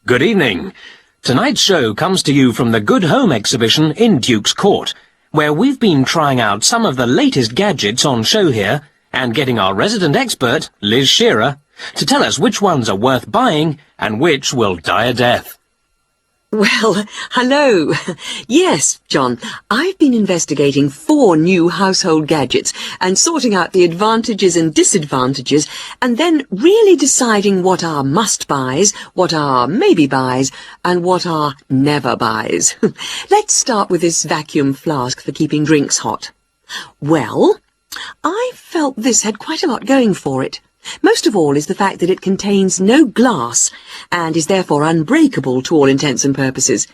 Good evening. Tonight's show comes to you from the Good Home exhibition in Duke's Court, where we've been trying out some of the latest gadgets on show here and getting our resident expert, Liz Shearer, to tell us which ones are worth buying and which will die a death. Well, hello. Yes, John, I've been investigating 4 new household gadgets and sorting out the advantages and disadvantages and then really deciding what are must-buys, what are maybe-buys, and what are never-buys. Let's start with this vacuum flask for keeping drinks hot. Well, I felt this had quite a lot going for it. Most of all is the fact that it contains no glass and is therefore unbreakable to all intents and purposes.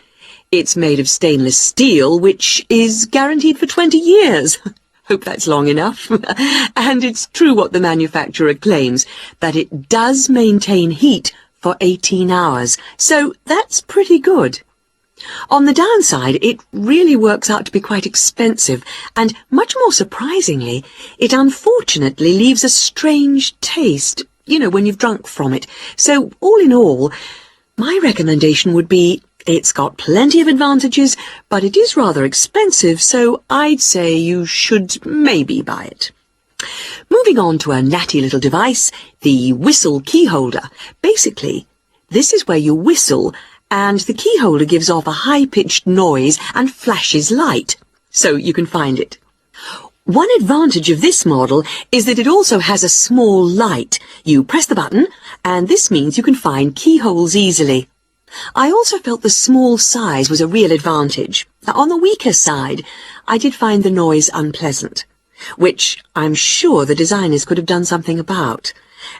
It's made of stainless steel, which is guaranteed for 20 years. Hope that's long enough. And it's true what the manufacturer claims, that it does maintain heat for 18 hours. So that's pretty good. On the downside, it really works out to be quite expensive, and much more surprisingly, it unfortunately leaves a strange taste, you know, when you've drunk from it. So, all in all, my recommendation would be it's got plenty of advantages, but it is rather expensive, so I'd say you should maybe buy it. Moving on to a natty little device, the whistle key holder. Basically, this is where you whistle, and the key holder gives off a high-pitched noise and flashes light, so you can find it. One advantage of this model is that it also has a small light. You press the button, and this means you can find keyholes easily. I also felt the small size was a real advantage. On the weaker side, I did find the noise unpleasant, which I'm sure the designers could have done something about.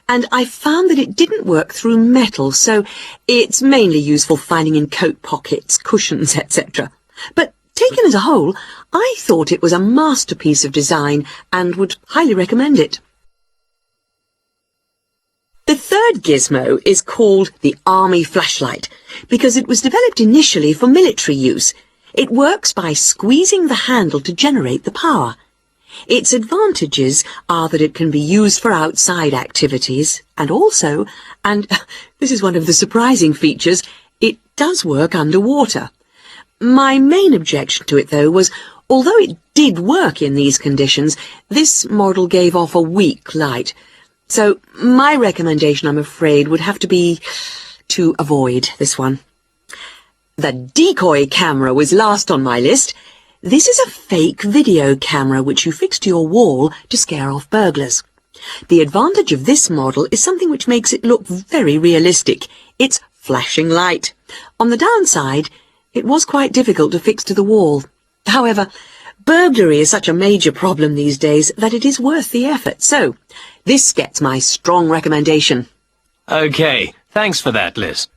And I found that it didn't work through metal, so it's mainly useful finding in coat pockets, cushions, etc. But taken as a whole, I thought it was a masterpiece of design and would highly recommend it. The third gizmo is called the Army Flashlight because it was developed initially for military use. It works by squeezing the handle to generate the power. Its advantages are that it can be used for outside activities, and also, and this is one of the surprising features, it does work underwater. My main objection to it, though, was although it did work in these conditions, this model gave off a weak light. So my recommendation, I'm afraid, would have to be to avoid this one. The decoy camera was last on my list. This is a fake video camera which you fix to your wall to scare off burglars. The advantage of this model is something which makes it look very realistic. It's flashing light. On the downside, it was quite difficult to fix to the wall. However, burglary is such a major problem these days that it is worth the effort. So, this gets my strong recommendation. Okay, thanks for that, Liz.